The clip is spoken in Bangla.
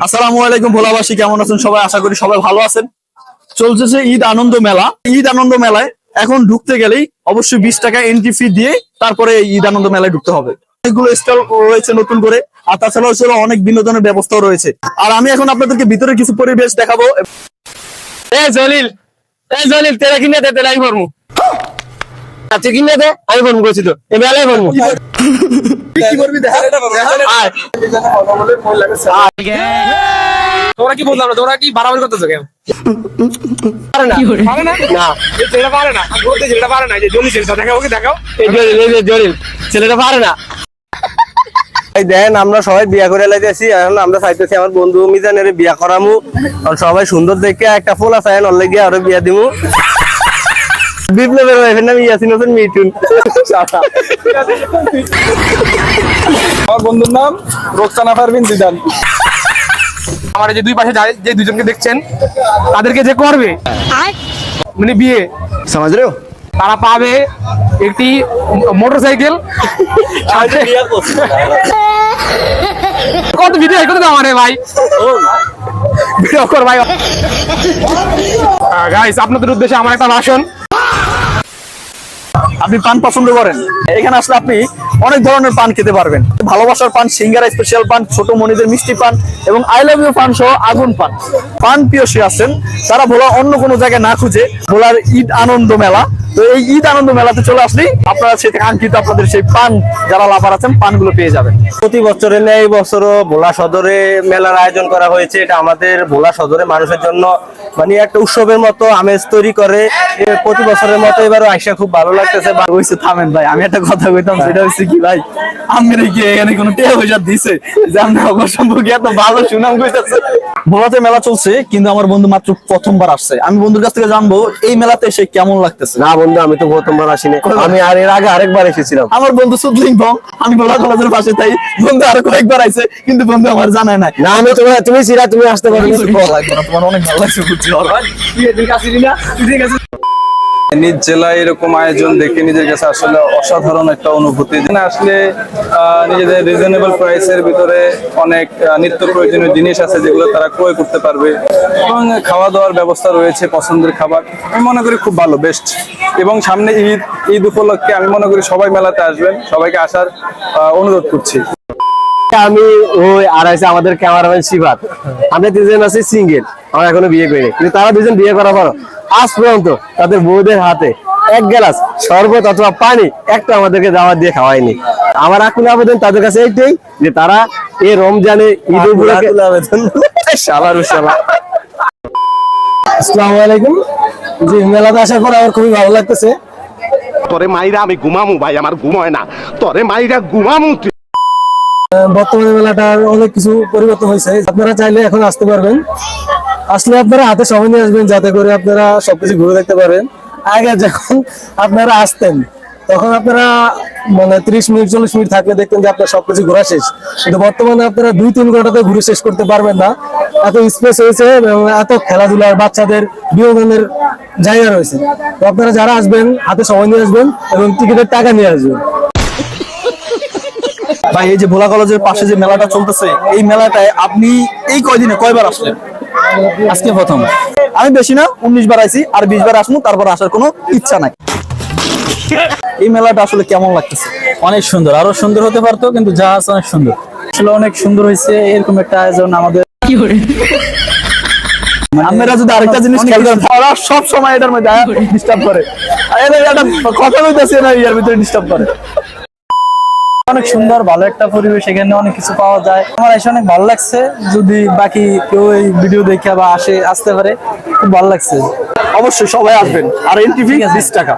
আসসালামু আলাইকুম ভোলাবাসী, কেমন আছেন সবাই? আশা করি সবাই ভালো আছেন। চলতেছে ঈদ আনন্দ মেলা। ঈদ আনন্দ মেলায় এখন ঢুকতে গেলেই অবশ্যই 20 টাকা এন্ট্রি ফি দিয়ে তারপরে এই ঈদ আনন্দ মেলায় ঢুকতে হবে। অনেকগুলো স্টল রয়েছে নতুন করে, আর তাছাড়াও ছিল অনেক বিনোদনের ব্যবস্থাও রয়েছে। আর আমি এখন আপনাদেরকে ভিতরে কিছু পরিবেশ দেখাবো। জলিল তেরা কিনে দে, তেরা আমি ভরমু। তুই কিনে দে, আমি ভরমু করছি তো এই মেলায় ভরমু। কি করবি দেখা? তোরা কি বললাম না, তোরা কি বাড়াবাড়ি করতেছো কেন? পারে না না ছেলেটা পারে না, বলতে ছেলেটা পারে না। যে জলিল ছেলেটা দেখাও, ওকে দেখাও। এই জলিল ছেলেটা পারে না। দেন আমরা সবাই বিয়া করে লাইতেছি। এখন আমরা চাইতেছি আমার বন্ধু মিজানের বিয়া করামু। সবাই সুন্দর দেখে একটা ফোলা চাই নলে গিয়ে আরো বিয়া দিমু। বিপ্লবের ওয়াইফের নাম ইয়াসিন হোসেন মিঠুন। আমার বন্ধুর নাম রোকসানা পারভিন জিদান। আমার এই যে দুই পাশে যে দুজনকে দেখছেন, তাদেরকে যে করবে মানে বিয়ে, সমাজ রে তারা পাবে একটি মোটরসাইকেল। কত ভিডিও কত দাম আরে ভাই, ভিডিও কর ভাই। গাইস, আপনাদের উদ্দেশ্যে আমার একটা ভাষণ। আপনি পান পছন্দ করেন, এখানে আসলে আপনি অনেক ধরনের পান খেতে পারবেন। ভালোবাসার পান, সিঙ্গারা স্পেশাল পান, ছোট মনিদের মিষ্টি পান এবং আই লাভ ইউ পান সহ আগুন পান। পান প্রিয়সী আছেন তারা ভোলা অন্য কোনো জায়গায় না খুঁজে ভোলার ঈদ আনন্দ মেলা। তো এই ঈদ আনন্দ মেলাতে চলে আসলেই আপনারা সেই কাঙ্ক্ষিত আপনাদের সেই পান, যারা লাভার আছেন, পানগুলো পেয়ে যাবেন। প্রতি বছরে নেই, এই বছরও ভোলা সদরে মেলার আয়োজন করা হয়েছে। এটা আমাদের ভোলা সদরে মানুষের জন্য মানে একটা উৎসবের মতো আমেজ তৈরি করে। প্রতি বছরের মতো এবারও আইসা খুব ভালো লাগতেছে। হইছে থামেন ভাই, আমি একটা কথা কইতাম, সেটা হচ্ছে কি ভাই, আমি কি এখানে কোনো টেয়া পয়সা দিছে যে আমরা অবসম্ভব এত ভালো সুনাম কইতাছে? ভোলাতে মেলা চলছে, কিন্তু আমার বন্ধু মাত্র প্রথমবার আসছে। আমি বন্ধুর কাছ থেকে জানবো এই মেলাতে এসে কেমন লাগতেছে। না বন্ধু, আমি তো প্রথমবার আসিনি, আমি আর এর আগে আরেকবার এসেছিলাম। আমার বন্ধু সুদলিং ভং, আমি ভোলা কলেজের পাশে, তাই বন্ধু আরো কয়েকবার আইছে, কিন্তু বন্ধু আমার জানায় নাই। না আমি তুমি সিরা, তুমি আসতে পারো। তোমার অনেক ভালো লাগছে বুঝছি। নিজ জেলায় এরকম আয়োজন দেখে নিজের কাছে আসলে অসাধারণ একটা অনুভূতি। যেখানে আসলে নিজেদের রিজনেবল প্রাইসের ভিতরে অনেক নিত্য প্রয়োজনীয় জিনিস আছে যেগুলো তারা ক্রয় করতে পারবে, এবং খাওয়া দাওয়ার ব্যবস্থা রয়েছে, পছন্দের খাবার। আমি মনে করি খুব ভালো, বেস্ট। এবং সামনে ঈদ উপলক্ষে আমি মনে করি সবাই মেলাতে আসবেন, সবাইকে আসার অনুরোধ করছি। আমি ওই আর আছে আমাদের ক্যামেরাম্যান শিবাত, আমরা দুজন আছি সিঙ্গেল, আমরা এখনো বিয়ে করিনি, কিন্তু তারা দুজন বিয়ে করার পর আজ পর্যন্ত তাদের বউদের হাতে এক গ্লাস শরবত অথবা পানি একটা আমাদেরকে দাওয়াত দিয়ে খাওয়ায়নি। আমার আকুল আবেদন তাদের কাছে এইটাই যে তারা এই রমজানে ঈদ উপলক্ষে। আসসালামু আলাইকুম। জি, মেলাতে আসার পর আমার খুবই ভালো লাগতেছে। তোরে মাইরা আমি ঘুমামু ভাই, আমার ঘুম হয় না, তোরে মাইরা ঘুমামু। বর্তমানে মেলাটার অনেক কিছু পরিবর্তন হয়েছে, আপনারা চাইলে এখন আসতে পারবেন। আসলে আপনারা হাতে সময় নিয়ে আসবেন যাতে করে আপনারা সবকিছু ঘুরে দেখতে পারেন। আগে যখন আপনারা আসতেন তখন আপনারা মানে 30 মিনিট 40 মিনিট থাকলে দেখতেন যে আপনার সবকিছু ঘোরা শেষ, কিন্তু বর্তমানে আপনারা 2-3 ঘন্টাতে ঘুরে শেষ করতে পারবেন না। এত স্পেস হয়েছে এবং এত খেলাধুলার বাচ্চাদের বিনোদনের জায়গা রয়েছে। তো আপনারা যারা আসবেন হাতে সময় নিয়ে আসবেন এবং টিকিটের টাকা নিয়ে আসবেন। ভাই, এই যে ভোলা কলেজের পাশে যে মেলাটা চলতেছে, এই মেলাটায় আপনি এই কয়দিনে কয়বার আসলেন? আজকে প্রথম। আমি বেশি না 19 বার আইছি, আর 20 বার আসবো, তারপর আসার কোনো ইচ্ছা নাই। এই মেলাটা আসলে কেমন লাগতেছে? অনেক সুন্দর, আরো সুন্দর হতে পারতো, কিন্তু যা আছে অনেক সুন্দর। আসলে অনেক সুন্দর হয়েছে। এরকম একটা আয়োজন আমাদের আপনারা যদি আরেকটা জিনিস খেয়াল করেন, ওরা সব সময় এটার মধ্যে ডিস্টার্ব করে। একটা কথা বলতেছে না, এর ভিতরে ডিস্টার্ব করে। অনেক সুন্দর, ভালো একটা পরিবেশ, এখানে অনেক কিছু পাওয়া যায়। আমার এসে অনেক ভালো লাগছে। যদি বাকি কেউ এই ভিডিও দেখে বা আসতে পারে, খুব ভালো লাগছে। অবশ্যই সবাই আসবেন, আর এন্ট্রি ফি 20 টাকা।